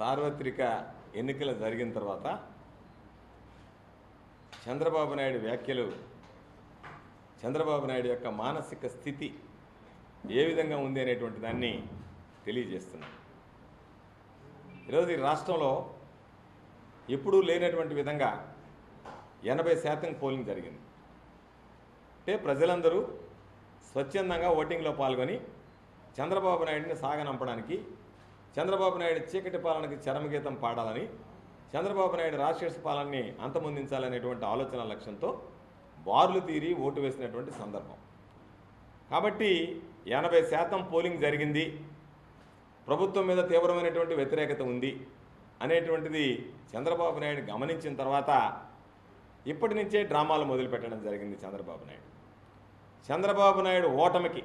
సార్వత్రిక ఎన్నికలు జరిగిన తర్వాత చంద్రబాబు నాయుడు వ్యాఖ్యలు చంద్రబాబు నాయుడు యొక్క మానసిక స్థితి ఏ విధంగా ఉంది అనేటువంటి దాన్ని తెలియజేస్తున్నాను. ఈరోజు ఈ రాష్ట్రంలో ఎప్పుడూ లేనటువంటి విధంగా 80% పోలింగ్ జరిగింది. అంటే ప్రజలందరూ స్వచ్ఛందంగా ఓటింగ్లో పాల్గొని చంద్రబాబు నాయుడిని సాగనంపడానికి, చంద్రబాబు నాయుడు చీకటి పాలనకి చరమగీతం పాడాలని, చంద్రబాబు నాయుడు రాక్షస పాలనని అంతమొందించాలనేటువంటి ఆలోచన లక్ష్యంతో బారులు తీరి ఓటు వేసినటువంటి సందర్భం. కాబట్టి 80% పోలింగ్ జరిగింది, ప్రభుత్వం మీద తీవ్రమైనటువంటి వ్యతిరేకత ఉంది అనేటువంటిది చంద్రబాబు నాయుడు గమనించిన తర్వాత ఇప్పటి నుంచే డ్రామాలు మొదలుపెట్టడం జరిగింది. చంద్రబాబు నాయుడు ఓటమికి,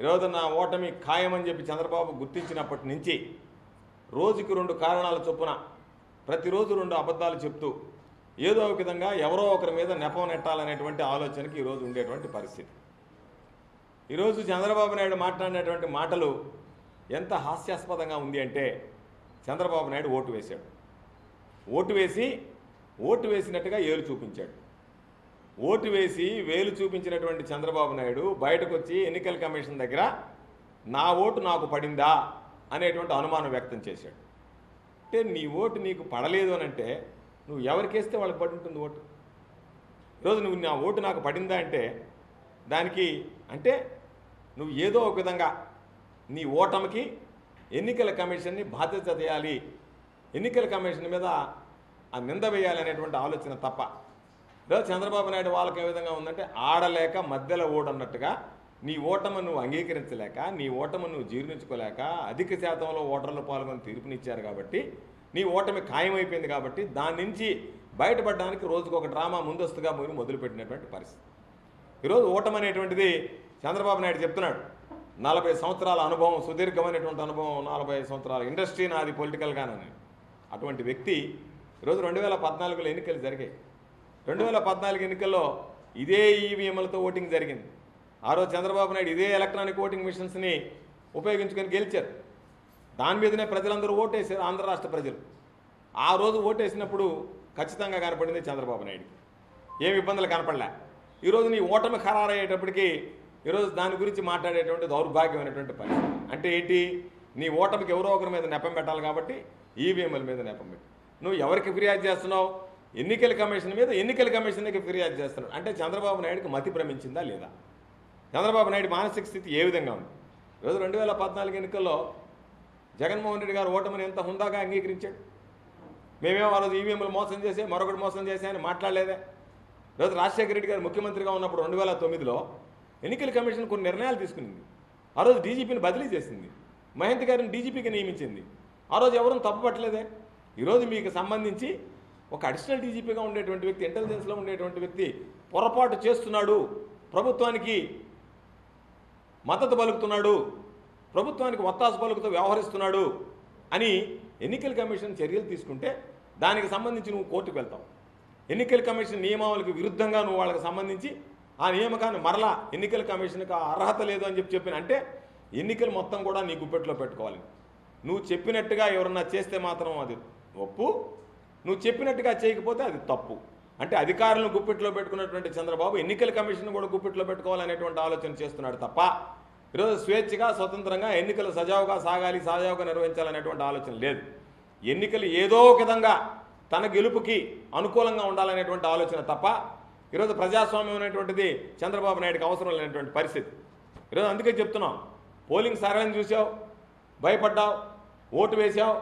ఈరోజు నా ఓటమి ఖాయమని చెప్పి చంద్రబాబు గుర్తించినప్పటి నుంచి రోజుకి 2 కారణాల చొప్పున ప్రతిరోజు 2 అబద్ధాలు చెప్తూ ఏదో ఒక విధంగా ఎవరో ఒకరి మీద నెపం నెట్టాలనేటువంటి ఆలోచనకి ఈరోజు ఉండేటువంటి పరిస్థితి. ఈరోజు చంద్రబాబు నాయుడు మాట్లాడినటువంటి మాటలు ఎంత హాస్యాస్పదంగా ఉంది అంటే, చంద్రబాబు నాయుడు ఓటు వేసినట్టుగా ఏలు చూపించాడు. ఓటు వేసి వేలు చూపించినటువంటి చంద్రబాబు నాయుడు బయటకు వచ్చి ఎన్నికల కమిషన్ దగ్గర నా ఓటు నాకు పడిందా అనేటువంటి అనుమానం వ్యక్తం చేశాడు. అంటే నీ ఓటు నీకు పడలేదు అని అంటే నువ్వు ఎవరికేస్తే వాళ్ళకి పడి ఉంటుంది ఓటు. ఈరోజు నువ్వు నా ఓటు నాకు పడిందా అంటే దానికి అంటే నువ్వు ఏదో ఒక విధంగా నీ ఓటమికి ఎన్నికల కమిషన్ని బాధ్యత చేయాలి, ఎన్నికల కమిషన్ మీద ఆ నింద వేయాలి అనేటువంటి ఆలోచన తప్ప. ఈరోజు చంద్రబాబు నాయుడు వాళ్ళకి ఏ విధంగా ఉందంటే, ఆడలేక మధ్యలో ఓడన్నట్టుగా నీ ఓటమి నువ్వు అంగీకరించలేక, నీ ఓటమి నువ్వు జీర్ణించుకోలేక అధిక శాతంలో ఓటర్లు పాల్గొని తీర్పునిచ్చారు కాబట్టి నీ ఓటమి ఖాయమైపోయింది. కాబట్టి దాని నుంచి బయటపడడానికి రోజుకొక డ్రామా ముందస్తుగా మీరు మొదలుపెట్టినటువంటి పరిస్థితి. ఈరోజు ఓటమి అనేటువంటిది చంద్రబాబు నాయుడు చెప్తున్నాడు, 40 సంవత్సరాల అనుభవం, సుదీర్ఘమైనటువంటి అనుభవం, 40 సంవత్సరాల ఇండస్ట్రీ నాది పొలిటికల్గానని. అటువంటి వ్యక్తి ఈరోజు 2014లో ఎన్నికలు జరిగాయి. 2014 ఎన్నికల్లో ఇదే ఈవీఎంలతో ఓటింగ్ జరిగింది. ఆ రోజు చంద్రబాబు నాయుడు ఇదే ఎలక్ట్రానిక్ ఓటింగ్ మిషన్స్ని ఉపయోగించుకొని గెలిచారు. దాని మీదనే ప్రజలందరూ ఓటేసారు, ఆంధ్ర రాష్ట్ర ప్రజలు. ఆ రోజు ఓటేసినప్పుడు ఖచ్చితంగా కనపడింది చంద్రబాబు నాయుడికి, ఏమి ఇబ్బందులు కనపడలే. ఈరోజు నీ ఓటమి ఖరారయ్యేటప్పటికీ ఈరోజు దాని గురించి మాట్లాడేటువంటి దౌర్భాగ్యమైనటువంటి పరిస్థితి. అంటే ఏంటి, నీ ఓటమికి ఎవరో ఒకరి మీద నెపం పెట్టాలి కాబట్టి ఈవీఎంల మీద నెపం పెట్టి నువ్వు ఎవరికి ఫిర్యాదు చేస్తున్నావు? ఎన్నికల కమిషన్ మీద, ఎన్నికల కమిషన్కి ఫిర్యాదు చేస్తున్నాడు. అంటే చంద్రబాబు నాయుడికి మతి భ్రమించిందా లేదా? చంద్రబాబు నాయుడు మానసిక స్థితి ఏ విధంగా ఉంది? ఈరోజు 2014 ఎన్నికల్లో జగన్మోహన్ రెడ్డి గారు ఓటమిని ఎంత హుందాగా అంగీకరించాడు. మేమేమో ఆ రోజు ఈవీఎంలు మోసం చేసే, మరొకటి మోసం చేసే అని మాట్లాడలేదే. ఈరోజు రాజశేఖర రెడ్డి గారు ముఖ్యమంత్రిగా ఉన్నప్పుడు 2009లో ఎన్నికల కమిషన్ కొన్ని నిర్ణయాలు తీసుకునింది. ఆ రోజు డీజీపీని బదిలీ చేసింది, మహంత్ గారిని డీజీపీకి నియమించింది. ఆ రోజు ఎవరూ తప్పుపట్టలేదే. ఈరోజు మీకు సంబంధించి ఒక అడిషనల్ డీజీపీగా ఉండేటువంటి వ్యక్తి, ఇంటెలిజెన్స్లో ఉండేటువంటి వ్యక్తి పొరపాటు చేస్తున్నాడు, ప్రభుత్వానికి మద్దతు పలుకుతున్నాడు, ప్రభుత్వానికి ఒత్తాసు పలుకుతూ వ్యవహరిస్తున్నాడు అని ఎన్నికల కమిషన్ చర్యలు తీసుకుంటే దానికి సంబంధించి నువ్వు కోర్టుకు వెళ్తావు. ఎన్నికల కమిషన్ నియమావళికి విరుద్ధంగా నువ్వు వాళ్ళకి సంబంధించి ఆ నియామకాన్ని మరలా ఎన్నికల కమిషన్కి అర్హత లేదు అని చెప్పిన అంటే ఎన్నికలు మొత్తం కూడా నీ గుప్పెట్లో పెట్టుకోవాలి. నువ్వు చెప్పినట్టుగా ఎవరన్నా చేస్తే మాత్రం అది ఒప్పు, నువ్వు చెప్పినట్టుగా చేయకపోతే అది తప్పు. అంటే అధికారులను గుప్పెట్లో పెట్టుకున్నటువంటి చంద్రబాబు ఎన్నికల కమిషన్ కూడా గుప్పెట్లో పెట్టుకోవాలనేటువంటి ఆలోచన చేస్తున్నాడు తప్ప ఈరోజు స్వేచ్ఛగా, స్వతంత్రంగా ఎన్నికలు సజావుగా సాగాలి, సజావుగా నిర్వహించాలనేటువంటి ఆలోచన లేదు. ఎన్నికలు ఏదో ఒక విధంగా తన గెలుపుకి అనుకూలంగా ఉండాలనేటువంటి ఆలోచన తప్ప ఈరోజు ప్రజాస్వామ్యం అనేటువంటిది చంద్రబాబు నాయుడికి అవసరం లేనటువంటి పరిస్థితి. ఈరోజు అందుకే చెప్తున్నాం, పోలింగ్ సరళిని చూసావు, భయపడ్డావు, ఓటు వేసావు,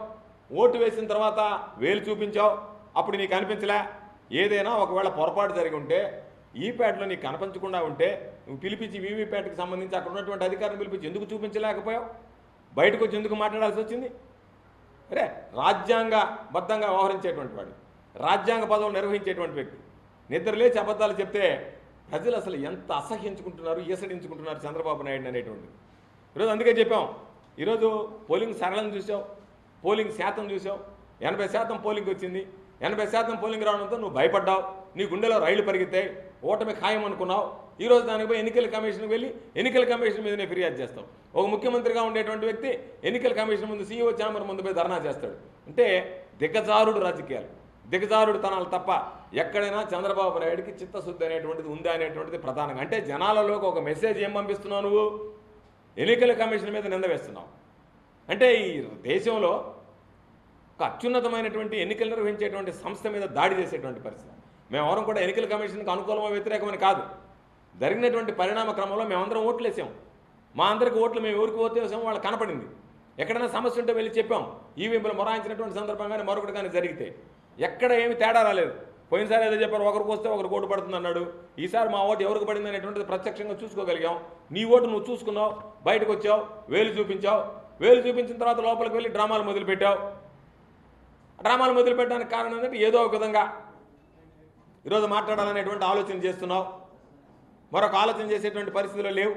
ఓటు వేసిన తర్వాత వేలు చూపించావు, అప్పుడు నీకు అనిపించలే. ఏదైనా ఒకవేళ పొరపాటు జరిగి ఉంటే, ఈప్యాడ్లో నీకు కనిపించకుండా ఉంటే నువ్వు పిలిపించి వీవీప్యాట్కి సంబంధించి అక్కడ ఉన్నటువంటి అధికారిని పిలిపించి ఎందుకు చూపించలేకపోయావు? బయటకు వచ్చి ఎందుకు మాట్లాడాల్సి వచ్చింది? అరే, రాజ్యాంగబద్ధంగా వ్యవహరించేటువంటి వాడు, రాజ్యాంగ పదవులు నిర్వహించేటువంటి వ్యక్తి నిద్రలేచి అబద్ధాలు చెప్తే ప్రజలు అసలు ఎంత అసహ్యించుకుంటున్నారు, ఈసడించుకుంటున్నారు చంద్రబాబు నాయుడు అనేటువంటిది. ఈరోజు అందుకే చెప్పాం, ఈరోజు పోలింగ్ సరళం చూసావు, పోలింగ్ శాతం చూసావు, 80% పోలింగ్ వచ్చింది. 80% పోలింగ్ రావడంతో నువ్వు భయపడ్డావు, నీ గుండెలో రైళ్లు పరిగెత్తాయి, ఓటమి ఖాయం అనుకున్నావు. ఈరోజు దానికి పోయి ఎన్నికల కమిషన్కి వెళ్ళి ఎన్నికల కమిషన్ మీదనే ఫిర్యాదు చేస్తాం. ఒక ముఖ్యమంత్రిగా ఉండేటువంటి వ్యక్తి ఎన్నికల కమిషన్ ముందు సీఈఓ ఛాంబర్ ముందు పోయి ధర్నా చేస్తాడు అంటే దిగజారుడు రాజకీయాలు, దిగజారుడు తనాలు తప్ప ఎక్కడైనా చంద్రబాబు నాయుడికి చిత్తశుద్ధి అనేటువంటిది ఉందా అనేటువంటిది ప్రధానంగా. అంటే జనాలలోకి ఒక మెసేజ్ ఏం పంపిస్తున్నావు నువ్వు? ఎన్నికల కమిషన్ మీద నింద వేస్తున్నావు. అంటే ఈ దేశంలో ఒక అత్యున్నతమైనటువంటి ఎన్నికలు నిర్వహించేటువంటి సంస్థ మీద దాడి చేసేటువంటి పరిస్థితి. మేమెవరం కూడా ఎన్నికల కమిషన్కి అనుకూలమో వ్యతిరేకమని కాదు, జరిగినటువంటి పరిణామ క్రమంలో మేమందరం ఓట్లు వేసాం. మా అందరికి ఓట్లు మేము ఎవరికి ఓటు వేసామో వాళ్ళకి కనపడింది. ఎక్కడైనా సమస్య ఉంటే వెళ్ళి చెప్పాం. ఈవీఎంలు మొరాయించినటువంటి సందర్భంగానే మరొకటి కానీ జరిగితే ఎక్కడ ఏమి తేడా రాలేదు. పోయినసారి ఏదో చెప్పారు, ఒకరికి వస్తే ఒకరికి ఓటు పడుతుంది అన్నాడు. ఈసారి మా ఓటు ఎవరికి పడింది అనేటువంటిది ప్రత్యక్షంగా చూసుకోగలిగాం. నీ ఓటు నువ్వు చూసుకున్నావు, బయటకు వచ్చావు, వేలు చూపించావు. వేలు చూపించిన తర్వాత లోపలికి వెళ్ళి డ్రామాలు మొదలుపెట్టావు. డ్రామాలు మొదలుపెట్టడానికి కారణం ఏంటంటే ఏదో ఒక విధంగా ఈరోజు మాట్లాడాలనేటువంటి ఆలోచన చేస్తున్నావు. మరొక ఆలోచన చేసేటువంటి పరిస్థితులు లేవు.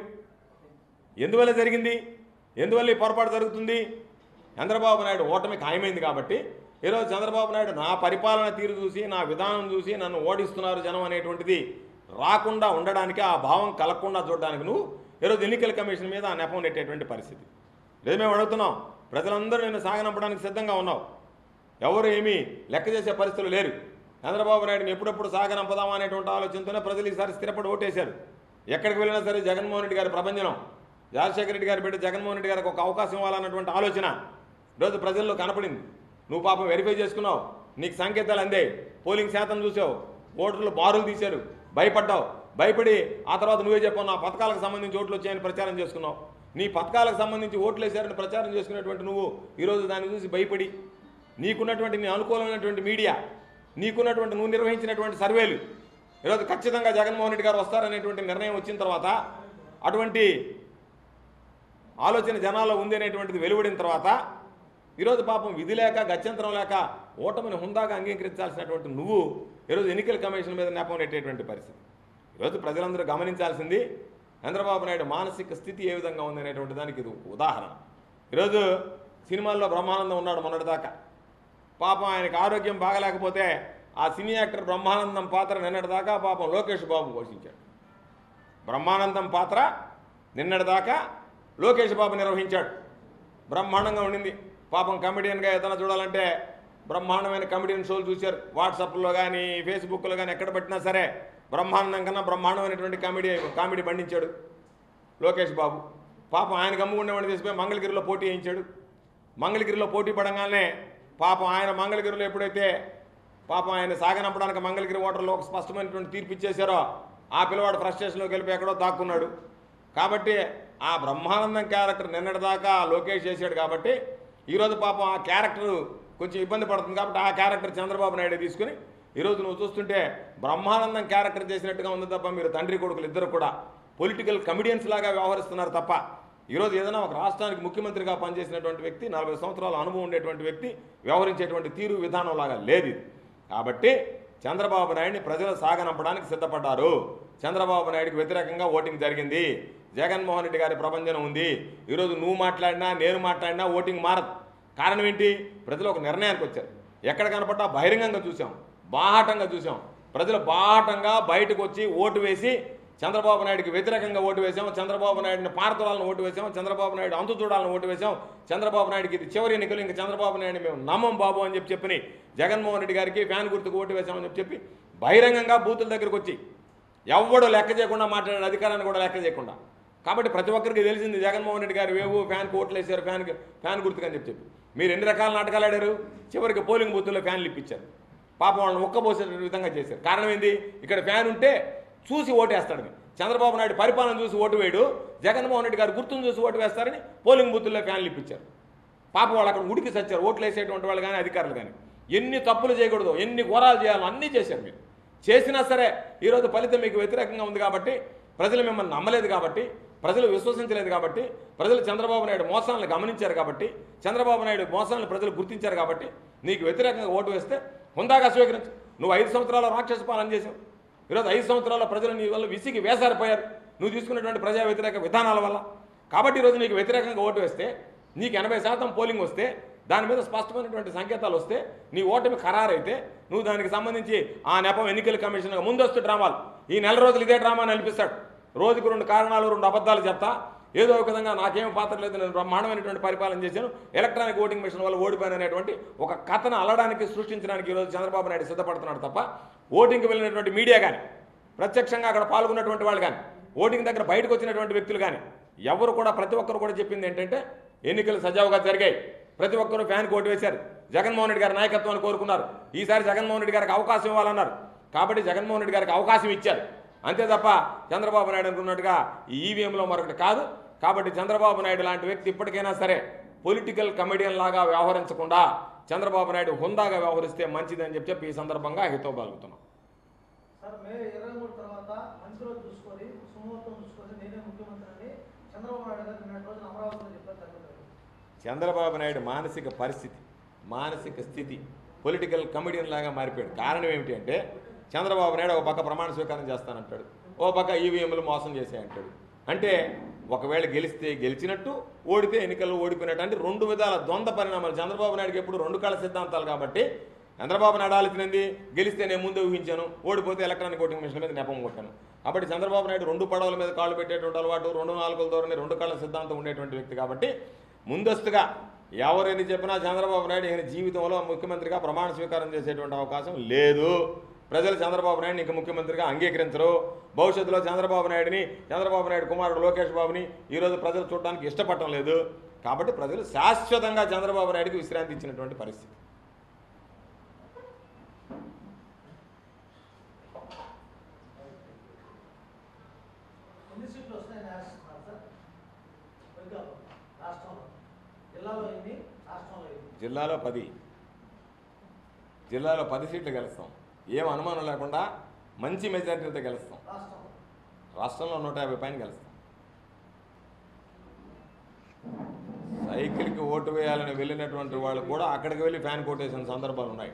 ఎందువల్ల జరిగింది? ఎందువల్ల ఈ పొరపాటు జరుగుతుంది? చంద్రబాబు నాయుడు ఓటమి ఖాయమైంది కాబట్టి ఈరోజు చంద్రబాబు నాయుడు నా పరిపాలన తీరు చూసి, నా విధానం చూసి నన్ను ఓడిస్తున్నారు జనం అనేటువంటిది రాకుండా ఉండడానికి, ఆ భావం కలగకుండా చూడడానికి నువ్వు ఈరోజు ఎన్నికల కమిషన్ మీద ఆ నెపం నెట్టేటువంటి పరిస్థితి. లేదు, మేము అడుగుతున్నాం, ప్రజలందరూ నిన్ను సాగనంపడానికి సిద్ధంగా ఉన్నావు. ఎవరు ఏమీ లెక్క చేసే పరిస్థితులు లేరు. చంద్రబాబు నాయుడుని ఎప్పుడెప్పుడు సాగనంపదామా అనేటువంటి ఆలోచనతోనే ప్రజలు ఈసారి స్థిరపడి ఓటేశారు. ఎక్కడికి వెళ్ళినా సరే జగన్మోహన్ రెడ్డి గారి ప్రభంజనం, రాజశేఖర రెడ్డి గారి బిడ్డ జగన్మోహన్ రెడ్డి గారికి ఒక అవకాశం ఇవ్వాలన్నటువంటి ఆలోచన ఈరోజు ప్రజల్లో కనపడింది. నువ్వు పాపం వెరిఫై చేసుకున్నావు, నీకు సంకేతాలు అందే, పోలింగ్ శాతం చూసావు, ఓటర్లు బారులు తీశారు, భయపడ్డావు. భయపడి ఆ తర్వాత నువ్వే చెప్పావు నా పథకాలకు సంబంధించి ఓట్లు వచ్చాయని ప్రచారం చేసుకున్నావు. నీ పథకాలకు సంబంధించి ఓట్లు వేశారని ప్రచారం చేసుకునేటువంటి నువ్వు ఈరోజు దాన్ని చూసి భయపడి నీకున్నటువంటి నీ అనుకూలమైనటువంటి మీడియా, నీకున్నటువంటి నువ్వు నిర్వహించినటువంటి సర్వేలు ఈరోజు ఖచ్చితంగా జగన్మోహన్ రెడ్డి గారు వస్తారనేటువంటి నిర్ణయం వచ్చిన తర్వాత, అటువంటి ఆలోచన జనాల్లో ఉంది అనేటువంటిది వెలువడిన తర్వాత ఈరోజు పాపం విధి లేక గత్యంతరం లేక ఓటమిని హుందాగా అంగీకరించాల్సినటువంటి నువ్వు ఈరోజు ఎన్నికల కమిషన్ మీద నెపం నెట్టేటువంటి పరిస్థితి. ఈరోజు ప్రజలందరూ గమనించాల్సింది చంద్రబాబు నాయుడు మానసిక స్థితి ఏ విధంగా ఉంది అనేటువంటి దానికి ఇది ఉదాహరణ. ఈరోజు సినిమాల్లో బ్రహ్మానందం ఉన్నాడు మొన్నటిదాకా. పాపం ఆయనకు ఆరోగ్యం బాగలేకపోతే ఆ సినీ యాక్టర్ బ్రహ్మానందం పాత్ర నిన్నటిదాకా పాపం లోకేష్ బాబు పోషించాడు. బ్రహ్మానందం పాత్ర నిన్నటిదాకా లోకేష్ బాబు నిర్వహించాడు. బ్రహ్మాండంగా ఉండింది. పాపం కమెడియన్గా ఏదైనా చూడాలంటే బ్రహ్మాండమైన కమెడియన్ షోలు చూశారు. వాట్సాప్లో కానీ ఫేస్బుక్లో కానీ ఎక్కడ పెట్టినా సరే బ్రహ్మాండం కన్నా బ్రహ్మాండమైనటువంటి కామెడీ పండించాడు లోకేష్ బాబు. పాపం ఆయన గమ్ముకుండేవాడిని తీసిపోయి మంగళగిరిలో పోటీ చేయించాడు. మంగళగిరిలో పోటీ పడంగానే పాపం ఆయన మంగళగిరిలో ఎప్పుడైతే పాపం ఆయన సాగనంపడానికి మంగళగిరి ఓటర్లు ఒక స్పష్టమైనటువంటి తీర్పు ఇచ్చేశారో ఆ పిల్లవాడు ఫ్రస్ట్రేషన్లోకి వెళ్ళిపోయి ఎక్కడో దాక్కున్నాడు. కాబట్టి ఆ బ్రహ్మానందం క్యారెక్టర్ నిన్నటిదాకా లోకేష్ చేశాడు కాబట్టి ఈరోజు పాపం ఆ క్యారెక్టర్ కొంచెం ఇబ్బంది పడుతుంది కాబట్టి ఆ క్యారెక్టర్ చంద్రబాబు నాయుడు తీసుకుని ఈరోజు నువ్వు చూస్తుంటే బ్రహ్మానందం క్యారెక్టర్ చేసినట్టుగా ఉంది తప్ప మీరు తండ్రి కొడుకులు ఇద్దరు కూడా పొలిటికల్ కమెడియన్స్ లాగా వ్యవహరిస్తున్నారు తప్ప ఈరోజు ఏదైనా ఒక రాష్ట్రానికి ముఖ్యమంత్రిగా పనిచేసినటువంటి వ్యక్తి, 40 సంవత్సరాల అనుభవం ఉండేటువంటి వ్యక్తి వ్యవహరించేటువంటి తీరు విధానం లాగా లేదు. కాబట్టి చంద్రబాబు నాయుడిని ప్రజలు సాగనంపడానికి సిద్ధపడ్డారు. చంద్రబాబు నాయుడికి వ్యతిరేకంగా ఓటింగ్ జరిగింది. జగన్మోహన్ రెడ్డి గారి ప్రభంజనం ఉంది. ఈరోజు నువ్వు మాట్లాడినా నేను మాట్లాడినా ఓటింగ్ మారదు. కారణం ఏంటి? ప్రజలు ఒక నిర్ణయానికి వచ్చారు. ఎక్కడ కనపడ్డా బహిరంగంగా చూసాం, బాహాటంగా చూసాం. ప్రజలు బాహాటంగా బయటకు వచ్చి ఓటు వేసి చంద్రబాబు నాయుడికి వ్యతిరేకంగా ఓటు వేసాం, చంద్రబాబు నాయుడిని పారతోడాలని ఓటు వేసాం, చంద్రబాబు నాయుడు అంతు చూడాలని ఓటు వేసాం, చంద్రబాబు నాయుడికి ఇది చివరి ఎన్నికలు, ఇంకా చంద్రబాబు నాయుడిని మేము నమ్మం బాబు అని చెప్పి జగన్మోహన్ రెడ్డి గారికి ఫ్యాన్ గుర్తుకు ఓటు వేసామని చెప్పి బహిరంగంగా బూతుల దగ్గరకు వచ్చి ఎవడో లెక్క చేయకుండా మాట్లాడే అధికారాన్ని కూడా లెక్క చేయకుండా. కాబట్టి ప్రతి ఒక్కరికి తెలిసింది జగన్మోహన్ రెడ్డి గారు వేవు ఫ్యాన్కి ఓట్లు వేశారు, ఫ్యాన్ గుర్తుకని చెప్పి మీరు ఎన్ని రకాల నాటకాలు ఆడారు. చివరికి పోలింగ్ బూతుల్లో ఫ్యాన్లు ఇప్పించారు. పాపం వాళ్ళని ఒక్కబోసే విధంగా చేశారు. కారణం ఏంది? ఇక్కడ ఫ్యాన్ ఉంటే చూసి ఓటేస్తాడని. చంద్రబాబు నాయుడు పరిపాలన చూసి ఓటు వేయడు, జగన్మోహన్ రెడ్డి గారు గుర్తును చూసి ఓటు వేస్తారని పోలింగ్ బూతుల్లో ఫ్యాన్లు ఇప్పించారు. పాపం వాళ్ళు అక్కడ ఉడికి సచ్చారు. ఓట్లు వేసేటువంటి వాళ్ళు కానీ అధికారులు కానీ. ఎన్ని తప్పులు చేయకూడదు, ఎన్ని ఘోరాలు చేయాలో అన్నీ చేశారు. మీరు చేసినా సరే ఈరోజు ఫలితం మీకు వ్యతిరేకంగా ఉంది కాబట్టి, ప్రజలు మిమ్మల్ని నమ్మలేదు కాబట్టి, ప్రజలు విశ్వసించలేదు కాబట్టి, ప్రజలు చంద్రబాబు నాయుడు మోసాలను గమనించారు కాబట్టి, చంద్రబాబు నాయుడు మోసాలను ప్రజలు గుర్తించారు కాబట్టి నీకు వ్యతిరేకంగా ఓటు వేస్తే హుందాగా స్వీకరించు. నువ్వు 5 సంవత్సరాల రాక్షస పాలన చేసావు. ఈరోజు 5 సంవత్సరాల ప్రజలు నీ వల్ల విసిగి వేసారిపోయారు నువ్వు తీసుకున్నటువంటి ప్రజా వ్యతిరేక విధానాల వల్ల. కాబట్టి ఈరోజు నీకు వ్యతిరేకంగా ఓటు వేస్తే, నీకు 80% పోలింగ్ వస్తే, దాని మీద స్పష్టమైనటువంటి సంకేతాలు వస్తే, నీ ఓటమి ఖరారైతే నువ్వు దానికి సంబంధించి ఆ నెపం ఎన్నికల కమిషన్ ముందస్తు డ్రామాలు ఈ నెల రోజులు ఇదే డ్రామా నడిపిస్తాడు. రోజుకు 2 కారణాలు 2 అబద్ధాలు చెప్తా ఏదో ఒక విధంగా నాకేం పాత్ర లేదు, నేను బ్రహ్మాండమైనటువంటి పరిపాలన చేశాను, ఎలక్ట్రానిక్ ఓటింగ్ మిషన్ వల్ల ఓడిపోయాననేటువంటి ఒక కథను అల్లడానికి సృష్టించడానికి ఈరోజు చంద్రబాబు నాయుడు సిద్ధపడుతున్నాడు తప్ప ఓటింగ్కి వెళ్ళినటువంటి మీడియా కానీ, ప్రత్యక్షంగా అక్కడ పాల్గొన్నటువంటి వాళ్ళు కానీ, ఓటింగ్ దగ్గర బయటకు వచ్చినటువంటి వ్యక్తులు కానీ ఎవరు కూడా, ప్రతి ఒక్కరు కూడా చెప్పింది ఏంటంటే ఎన్నికలు సజావుగా జరిగాయి, ప్రతి ఒక్కరు ఫ్యాన్కి ఓటు వేశారు, జగన్మోహన్ రెడ్డి గారి నాయకత్వాన్ని కోరుకున్నారు, ఈసారి జగన్మోహన్ రెడ్డి గారికి అవకాశం ఇవ్వాలన్నారు, కాబట్టి జగన్మోహన్ రెడ్డి గారికి అవకాశం ఇచ్చారు, అంతే తప్ప చంద్రబాబు నాయుడు అనుకున్నట్టుగా ఈ ఈవీఎంలో మరొకటి కాదు. కాబట్టి చంద్రబాబు నాయుడు లాంటి వ్యక్తి ఇప్పటికైనా సరే పొలిటికల్ కమెడియన్ లాగా వ్యవహరించకుండా చంద్రబాబు నాయుడు హుందాగా వ్యవహరిస్తే మంచిదని చెప్పి ఈ సందర్భంగా హితవు పలుకుతున్నాం. సార్, మే 23 తర్వాత మంచి రోజు చూసుకొని సుముహూర్తం చూసుకొని నేనే ముఖ్యమంత్రి అని చంద్రబాబు నాయుడు గారు నిన్నటి రోజున అమరావతిలో చెప్పారు. చంద్రబాబు నాయుడు మానసిక పరిస్థితి, మానసిక స్థితి పొలిటికల్ కమెడియన్ లాగా మారిపోయాడు. కారణం ఏమిటి అంటే చంద్రబాబు నాయుడు ఒక పక్క ప్రమాణ స్వీకారం చేస్తానంటాడు, ఓ పక్క ఈవీఎంలు మోసం చేసాయంటాడు. అంటే ఒకవేళ గెలిస్తే గెలిచినట్టు, ఓడితే ఎన్నికల్లో ఓడిపోయినట్టు, అంటే 2 విధాల ద్వంద్వ పరిణామాలు. చంద్రబాబు నాయుడుకి ఎప్పుడు 2 కళ సిద్ధాంతాలు. కాబట్టి చంద్రబాబు నాయుడు ఆలోచనది గెలిస్తే నేను ముందే ఊహించాను, ఓడిపోతే ఎలక్ట్రానిక్ ఓటింగ్ మిషన్ మీద నెపం కొట్టాను. కాబట్టి చంద్రబాబు నాయుడు 2 పడవల మీద కాళ్ళు పెట్టేటువంటి అలవాటు, 2 నాలుగుల ధోరణి, 2 కళ సిద్ధాంతం ఉండేటువంటి వ్యక్తి. కాబట్టి ముందస్తుగా ఎవరైనా చెప్పినా చంద్రబాబు నాయుడు ఈయన జీవితంలో ముఖ్యమంత్రిగా ప్రమాణ స్వీకారం చేసేటువంటి అవకాశం లేదు. ప్రజలు చంద్రబాబు నాయుడిని ఇంక ముఖ్యమంత్రిగా అంగీకరించరు. భవిష్యత్తులో చంద్రబాబు నాయుడు కుమారుడు లోకేష్ బాబుని ఈరోజు ప్రజలు చూడడానికి ఇష్టపడటం లేదు. కాబట్టి ప్రజలు శాశ్వతంగా చంద్రబాబు నాయుడికి విశ్రాంతి ఇచ్చినటువంటి పరిస్థితి. జిల్లాలో 10 సీట్లు గెలుస్తాం. ఏం అనుమానం లేకుండా మంచి మెజారిటీతో గెలుస్తాం. రాష్ట్రంలో 150 పైన గెలుస్తాం. సైకిల్కి ఓటు వేయాలని వెళ్ళినటువంటి వాళ్ళు కూడా అక్కడికి వెళ్ళి ఫ్యాన్ కొట్టేసిన సందర్భాలు ఉన్నాయి.